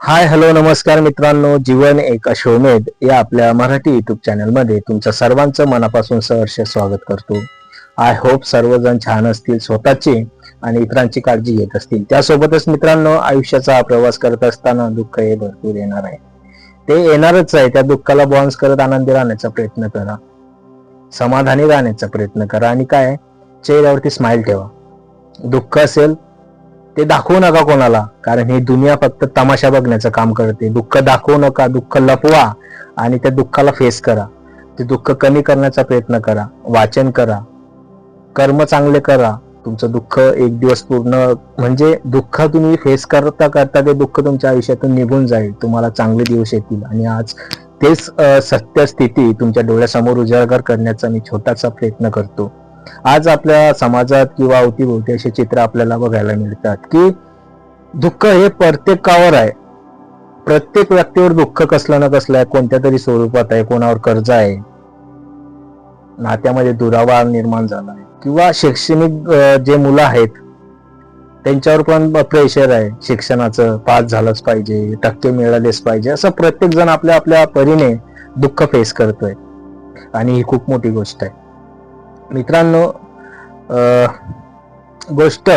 Hi hello नमस्कार मित्रांनो, जीवन एक अश्वमेध या आपल्या मराठी युट्यूब चॅनलमध्ये तुमचं सर्वांचं मनापासून सहर्ष स्वागत करतो. आय होप सर्वजण छान असतील, स्वतःची आणि इतरांची काळजी घेत असतील. त्यासोबतच मित्रांनो, आयुष्याचा प्रवास करत असताना दुःख हे भरपूर येणार आहे. ते येणारच आहे. त्या दुःखाला बाउन्स करत आनंदी राहण्याचा प्रयत्न करा, समाधानी राहण्याचा प्रयत्न करा आणि काय चेहऱ्यावरती स्माइल ठेवा. दुःख असेल ते दाखवू नका कोणाला, कारण ही दुनिया फक्त तमाशा बघण्याचं काम करते. दुःख दाखवू नका, दुःख लपवा आणि त्या दुःखाला फेस करा. ते दुःख कमी करण्याचा प्रयत्न करा, वाचन करा, कर्म चांगले करा. तुमचं दुःख एक दिवस पूर्ण म्हणजे दुःख तुम्ही फेस करता करता ते दुःख तुमच्या आयुष्यातून निघून जाईल. तुम्हाला चांगले दिवस येतील आणि आज तेच सत्य स्थिती तुमच्या डोळ्यासमोर उजागर करण्याचा मी छोटासा प्रयत्न करतो. आज आपल्या समाजात किंवा अवतीभोवती असे चित्र आपल्याला बघायला मिळतात की दुःख हे प्रत्येकावर आहे. प्रत्येक व्यक्तीवर दुःख कसलं ना कसलं आहे, कोणत्या तरी स्वरूपात आहे. कोणावर कर्ज आहे, नात्यामध्ये दुरावा निर्माण झाला आहे, किंवा शैक्षणिक जे मुलं आहेत त्यांच्यावर पण प्रेशर आहे शिक्षणाचं. पास झालंच पाहिजे, टक्के मिळालेच पाहिजे, असं प्रत्येक जण आपल्या आपल्या परीने दुःख फेस करतोय आणि ही खूप मोठी गोष्ट आहे मित्रांनो. गोष्ट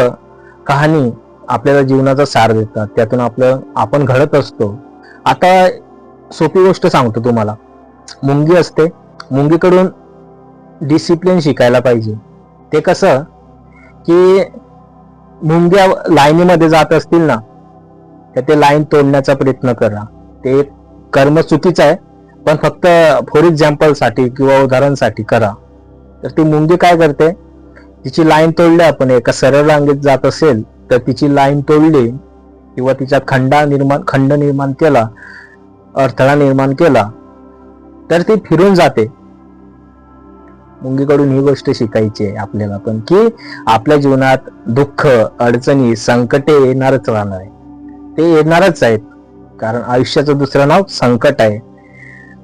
कहाणी आपल्याला जीवनाचा सार देतात, त्यातून आपण घडत असतो. आता सोपी गोष्ट सांगतो तुम्हाला. मुंगी असते, मुंगीकडून डिसिप्लिन शिकायला पाहिजे. ते कसं की मुंग्या लाईनीमध्ये जात असतील ना, तर ते लाईन तोडण्याचा प्रयत्न करा. ते कर्म चुकीचं आहे, पण फक्त फॉर एक्झाम्पल साठी किंवा उदाहरणासाठी करा. तर ती मुंगी काय करते, तिची लाईन तोडली. आपण एका सरळ रांगेत जात असेल तर तिची लाईन तोडली किंवा तिचा खंड निर्माण केला, अडथळा निर्माण केला, तर ती फिरून जाते. मुंगीकडून ही गोष्ट शिकायची आहे आपल्याला पण, की आपल्या जीवनात दुःख, अडचणी, संकटे येणारच राहणार आहे. ते येणारच आहेत, कारण आयुष्याचं दुसरं नाव संकट आहे.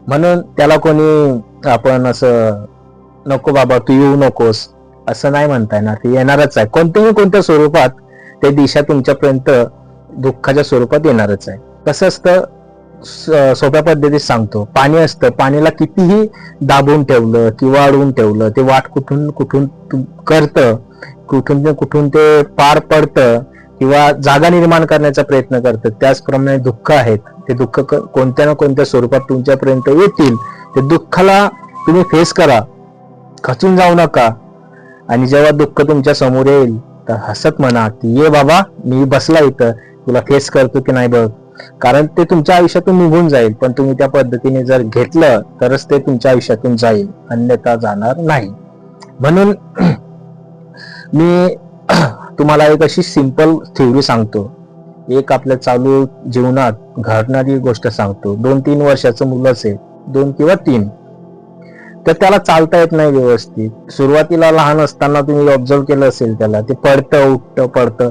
म्हणून त्याला कोणी आपण असं नको बाबा तू येऊ नकोस असं नाही म्हणता येणार. ते येणारच आहे. कोणत्या स्वरूपात ते दिशा तुमच्यापर्यंत दुःखाच्या स्वरूपात येणारच आहे. कसं असतं, सोप्या पद्धतीत सांगतो. पाणी असतं, पाणीला कितीही दाबून ठेवलं किंवा अडवून ठेवलं, ते वाट कुठून कुठून करतं, कुठून ते पार पडतं किंवा जागा निर्माण करण्याचा प्रयत्न करतं. त्याचप्रमाणे दुःख आहेत, ते दुःख कोणत्या ना कोणत्या स्वरूपात तुमच्यापर्यंत येतील. ते दुःखाला तुम्ही फेस करा, खचून जाऊ नका. आणि जेव्हा दुःख तुमच्या समोर येईल तर हसत म्हणा की ये बाबा, मी बसला इथं, तुला फेस करतो की नाही बघ. कारण ते तुमच्या आयुष्यातून निघून जाईल, पण तुम्ही त्या पद्धतीने जर घेतलं तरच ते तुमच्या आयुष्यातून जाईल, अन्यथा जाणार नाही. म्हणून मी तुम्हाला एक अशी सिंपल थेअरी सांगतो. एक आपल्या चालू जीवनात घडणारी गोष्ट सांगतो. 2-3 वर्षाचं मुलं असेल, 2 किंवा 3, तर त्याला चालता येत नाही व्यवस्थित. सुरुवातीला लहान असताना तुम्ही ऑब्झर्व केलं असेल, त्याला ते पडतं, उठतं, पडतं.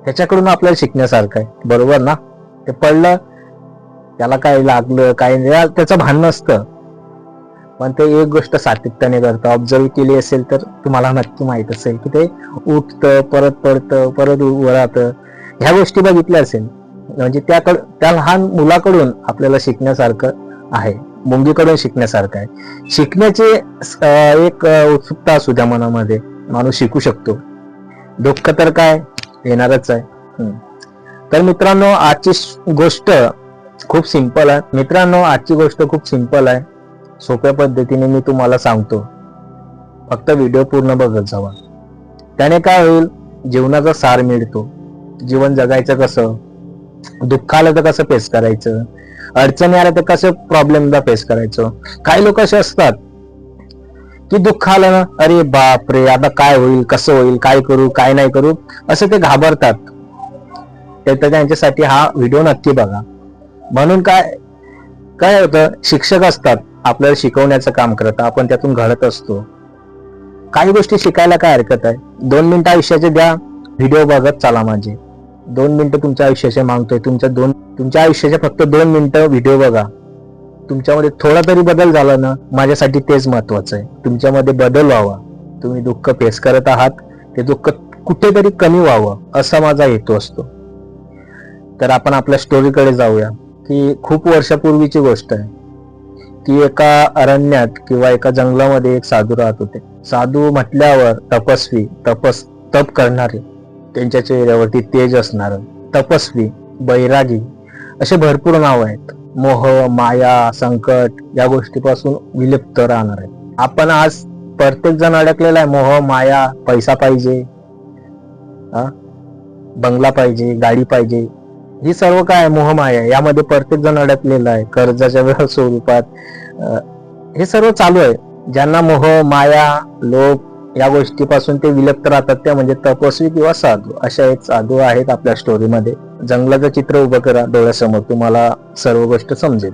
त्याच्याकडून आपल्याला शिकण्यासारखं आहे, बरोबर ना. ते पडलं, त्याला काय लागलं काय नाही त्याचं भान नसतं, पण ते एक गोष्ट सातत्याने करतं. ऑब्झर्व केली असेल तर तुम्हाला नक्की माहित असेल की ते उठतं, परत पडतं, परत उभं राहतं. ह्या गोष्टी बघितल्या असेल. म्हणजे त्या लहान मुलाकडून आपल्याला शिकण्यासारखं आहे, मुंगीकडून शिकण्यासारखं आहे. शिकण्याची एक उत्सुकता असू द्या मनामध्ये, माणूस शिकू शकतो. दुःख तर काय येणारच आहे. तर मित्रांनो, आजची गोष्ट खूप सिंपल आहे. आजची गोष्ट खूप सिंपल आहे. सोप्या पद्धतीने मी तुम्हाला सांगतो. फक्त व्हिडिओ पूर्ण बघत जावा. त्याने काय होईल, जीवनाचा सार मिळतो. जीवन जगायचं कसं, दुःख आलं तर कसं फेस करायचं, अडचणी आल्या तर कसं प्रॉब्लेमला फेस करायचं. काही लोक असे असतात की दुःख आलं ना, अरे बापरे, आता काय होईल, कसं होईल, काय करू काय नाही करू, असं ते घाबरतात. तर त्यांच्यासाठी हा व्हिडिओ नक्की बघा. म्हणून काय होतं, शिक्षक असतात, आपल्याला शिकवण्याचं काम करतात, आपण त्यातून घडत असतो. काही गोष्टी शिकायला काय हरकत आहे. 2 मिनिटं आयुष्याचे द्या, व्हिडिओ बघत चला. माझे 2 मिनिटं तुमच्या आयुष्याचे मागतोय. तुमच्या आयुष्याचे फक्त 2 मिनिटं व्हिडिओ बघा. तुमच्यामध्ये थोडा तरी बदल झाला ना, माझ्यासाठी तेच महत्वाचं आहे. तुमच्यामध्ये बदल व्हावा. तुम्ही दुःख फेस करत आहात, ते दुःख कुठेतरी कमी व्हावं, असा माझा हेतू असतो. तर आपण आपल्या स्टोरीकडे जाऊया. की खूप वर्षापूर्वीची गोष्ट आहे की एका अरण्यात किंवा एका जंगलामध्ये एक साधू राहत होते. साधू म्हटल्यावर तपस्वी, तप करणारे, त्यांच्या चेहऱ्यावरती तेज असणार, तपस्वी, बैरागी असे भरपूर नाव आहेत. मोह, माया, संकट या गोष्टीपासून विलिप्त राहणार आहे. आपण आज प्रत्येक जण अडकलेला आहे. मोह, माया, पैसा पाहिजे, बंगला पाहिजे, गाडी पाहिजे, ही सर्व काय मोहमाया, यामध्ये प्रत्येक जण अडकलेला आहे. कर्जाच्या वेळ स्वरूपात हे सर्व चालू आहे. ज्यांना मोह, माया, लोभ या गोष्टीपासून ते विलुप्त राहतात त्या म्हणजे तपस्वी किंवा साधू. अशा एक साधू आहेत आपल्या स्टोरीमध्ये. जंगलाचं चित्र उभं करा डोळ्यासमोर, तुम्हाला सर्व गोष्ट समजेल.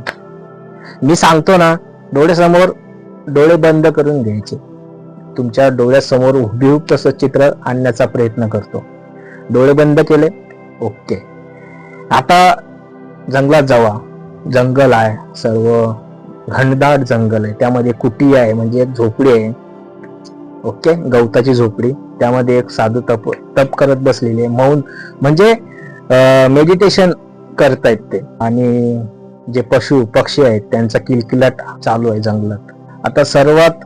मी सांगतो ना, डोळ्यासमोर डोळे बंद करून घ्यायचे. तुमच्या डोळ्यासमोर हुबेहूब तसं चित्र आणण्याचा प्रयत्न करतो. डोळे बंद केले, ओके. आता जंगलात जावा. जंगल आहे, सर्व घनदाट जंगल आहे. त्यामध्ये कुटी आहे म्हणजे एक झोपडी आहे, ओके, गवताची झोपडी. त्यामध्ये एक साधू तप करत बसलेले, मौन म्हणजे मेडिटेशन करतायत ते. आणि जे पशु पक्षी आहेत त्यांचा किलकिलाट चालू आहे जंगलात. आता सर्वात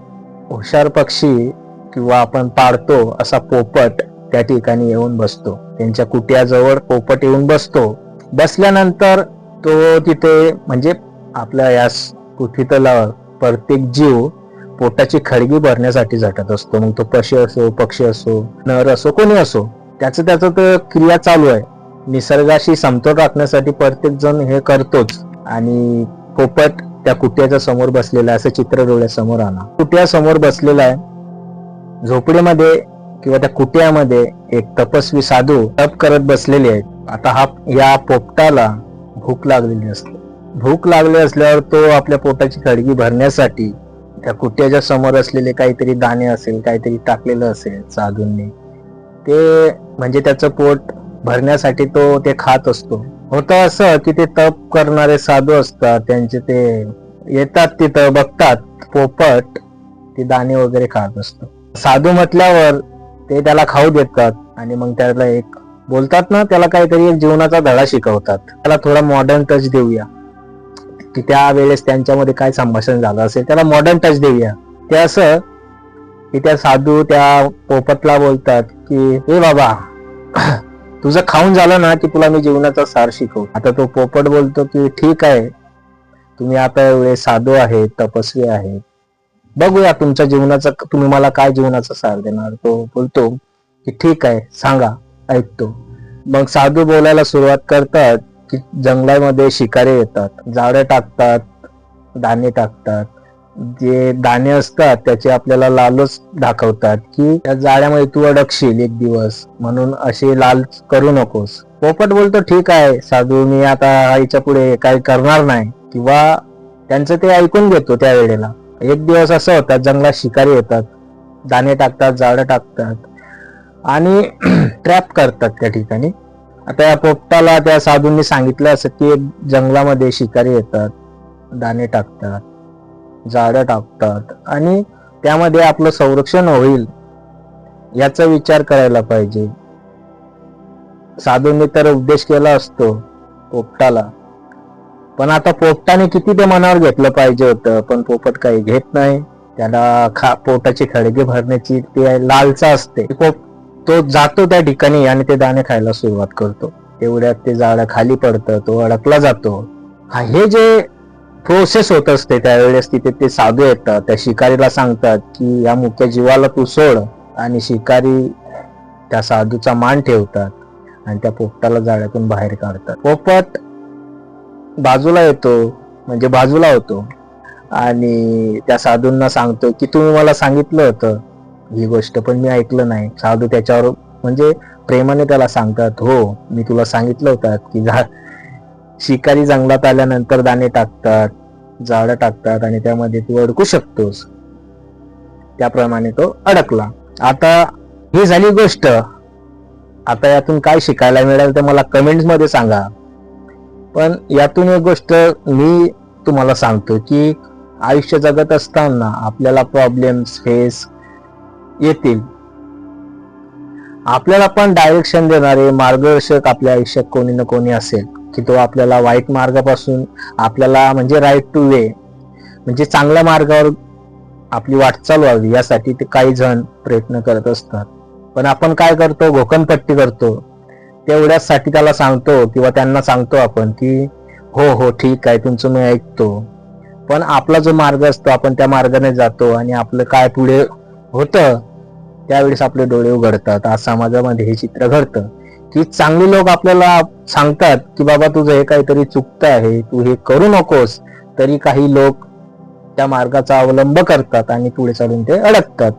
हुशार पक्षी किंवा आपण पाळतो असा पोपट त्या ठिकाणी येऊन बसतो. त्यांच्या कुट्याजवळ पोपट येऊन बसतो. बसल्यानंतर तो तिथे म्हणजे आपल्या या पृथ्वीतला प्रत्येक जीव पोटाची खळगी भरण्यासाठी झटत असतो. मग तो पशु असो, पक्षी असो, नर असो, कोणी असो, त्याचं तर क्रिया चालू आहे. निसर्गाशी समतोल राखण्यासाठी प्रत्येक जण हे करतोच. आणि पोपट त्या कुट्याच्या समोर बसलेला आहे, असं चित्र डोळ्यासमोर आणा. कुट्या समोर बसलेला आहे. झोपडीमध्ये किंवा त्या कुट्यामध्ये एक तपस्वी साधू तप करत बसलेले आहेत. आता या पोपटाला भूक लागलेली असते. भूक लागली असल्यावर तो आपल्या पोटाची खळगी भरण्यासाठी त्या कुट्याच्या समोर असलेले काहीतरी दाणे असेल, काहीतरी टाकलेलं असेल साधूंनी, ते म्हणजे त्याचं पोट भरण्यासाठी तो ते खात असतो. होतं असं की ते तप करणारे साधू असतात, त्यांचे ते येतात तिथं, बघतात पोपट ते दाणे वगैरे खात असतो. साधू म्हटल्यावर ते त्याला खाऊ देतात आणि मग त्याला एक बोलतात ना, त्याला काहीतरी एक जीवनाचा धडा शिकवतात. त्याला थोडा मॉडर्न टच देऊया की त्यावेळेस त्यांच्यामध्ये काय संभाषण झालं असेल, त्याला मॉडर्न टच देऊया. ते असं की त्या साधू त्या पोपटला बोलतात की हे बाबा, तुझं खाऊन झालं ना की तुला मी जीवनाचा सार शिकवू. आता तो पोपट बोलतो की ठीक आहे, तुम्ही आता एवढे साधू आहेत, तपस्वी आहेत, बघूया तुमच्या जीवनाचा, तुम्ही मला काय जीवनाचा सार देणार. तो बोलतो की ठीक आहे, सांगा, ऐकतो. मग साधू बोलायला सुरुवात करतात की जंगलामध्ये शिकारी येतात, झाडं टाकतात, दाणे टाकतात. जे दाणे असतात त्याचे आपल्याला लालच दाखवतात की त्या जाळ्यामध्ये तू अडकशील एक दिवस, म्हणून असे लाल करू नकोस. पोपट बोलतो ठीक आहे साधू, मी आता आईच्या पुढे काही करणार नाही, किंवा त्यांचं ते ऐकून घेतो. त्या वेळेला एक दिवस असं होतात, जंगलात शिकारी येतात, दाणे टाकतात, झाडं टाकतात आणि ट्रॅप करतात त्या ठिकाणी. आता या पोपटाला त्या साधूंनी सांगितलं असं की जंगलामध्ये शिकारी येतात, दाणे टाकतात, झाडं टाकतात आणि त्यामध्ये आपलं संरक्षण होईल याचा विचार करायला पाहिजे. साधूंनी तर उपदेश केला असतो पोपटाला, पण आता पोपटाने किती ते मनावर घेतलं पाहिजे होतं, पण पोपट काही घेत नाही. त्याला पोटाची खळगी भरण्याची ते लालसा असते. तो जातो त्या ठिकाणी आणि ते दाणे खायला सुरुवात करतो. तेवढ्यात ते झाड खाली पडतं, तो अडकला जातो. हे जे प्रोसेस होत असते त्यावेळेस तिथे ते साधू येतात, त्या शिकारीला सांगतात की या मुख्य जीवाला तू सोड, आणि शिकारी त्या साधूचा मान ठेवतात आणि त्या पोपटाला जाळ्यातून बाहेर काढतात. पोपट बाजूला येतो, म्हणजे बाजूला होतो आणि त्या साधूंना सांगतो की तुम्ही मला सांगितलं होतं ही गोष्ट, पण मी ऐकलं नाही. साधू त्याच्यावर म्हणजे प्रेमाने त्याला सांगतात, हो मी तुला सांगितलं होतं की शिकारी जंगलात आल्यानंतर दाणे टाकतात, झाडं टाकतात आणि त्यामध्ये तू अडकू शकतोस. त्याप्रमाणे तो अडकला. आता ही झाली गोष्ट. आता यातून काय शिकायला मिळेल ते मला कमेंट्स मध्ये सांगा. पण यातून एक गोष्ट मी तुम्हाला सांगतो की आयुष्य जगत असताना आपल्याला प्रॉब्लेम्स फेस येतील. आपल्याला पण डायरेक्शन देणारे मार्गदर्शक आपल्या आयुष्यात कोणी ना कोणी असेल. की तो आपल्याला वाईट मार्गापासून आपल्याला म्हणजे राईट टू वे म्हणजे चांगल्या मार्गावर आपली वाटचाल व्हावी यासाठी ते काही जण प्रयत्न करत असतात. पण आपण काय करतो, घोकणपट्टी करतो. तेवढ्यासाठी त्याला सांगतो किंवा त्यांना सांगतो आपण की हो हो ठीक आहे, तुमचं मी ऐकतो. पण आपला जो मार्ग असतो आपण त्या मार्गाने जातो आणि आपलं काय पुढे होतं त्यावेळेस आपले डोळे उघडतात. आज समाजामध्ये हे चित्र घडतं की चांगले लोक आपल्याला सांगतात की बाबा तुझं हे काहीतरी चुकतं आहे, तू हे करू नकोस, तरी काही लोक त्या मार्गाचा अवलंब करतात आणि पुढे चालून ते अडकतात.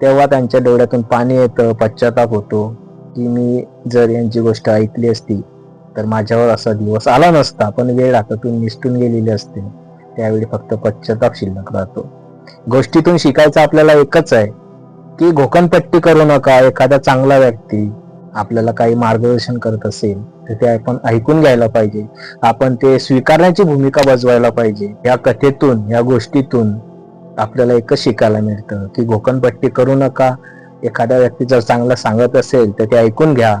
तेव्हा त्यांच्या डोळ्यातून पाणी येतं, पश्चाताप होतो की मी जर यांची गोष्ट ऐकली असती तर माझ्यावर असा दिवस आला नसता. पण वेळ हातातून निसटून गेलेली असते, त्यावेळी फक्त पश्चाताप शिल्लक राहतो. गोष्टीतून शिकायचं आपल्याला एकच आहे की घोकणपट्टी करू नका. एखादा चांगला व्यक्ती आपल्याला काही मार्गदर्शन करत असेल तर ते आपण ऐकून घ्यायला पाहिजे. आपण ते स्वीकारण्याची भूमिका बजवायला पाहिजे. या कथेतून, या गोष्टीतून आपल्याला एकच शिकायला मिळतं की घोकणपट्टी करू नका. एखादा व्यक्ती जर चांगला सांगत असेल तर ते ऐकून घ्या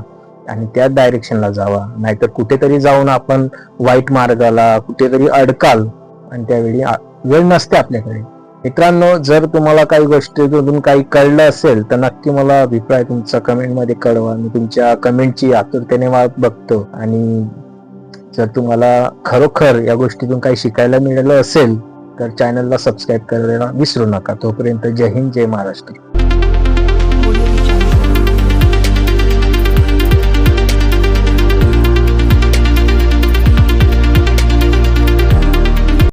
आणि त्याच डायरेक्शनला जावा. नाहीतर कुठेतरी जाऊन आपण वाईट मार्गाला कुठेतरी अडकाल आणि त्यावेळी वेळ नसते आपल्याकडे. मित्रांनो, जर तुम्हाला काही गोष्टीतून काही कळलं असेल तर नक्की मला अभिप्राय तुमचा कमेंटमध्ये कळवा. मी तुमच्या कमेंटची आतुरतेने वाट बघतो. आणि जर तुम्हाला खरोखर या गोष्टीतून काही शिकायला मिळालं असेल तर चॅनलला सबस्क्राईब करायला विसरू नका. तोपर्यंत जय हिंद, जय महाराष्ट्र.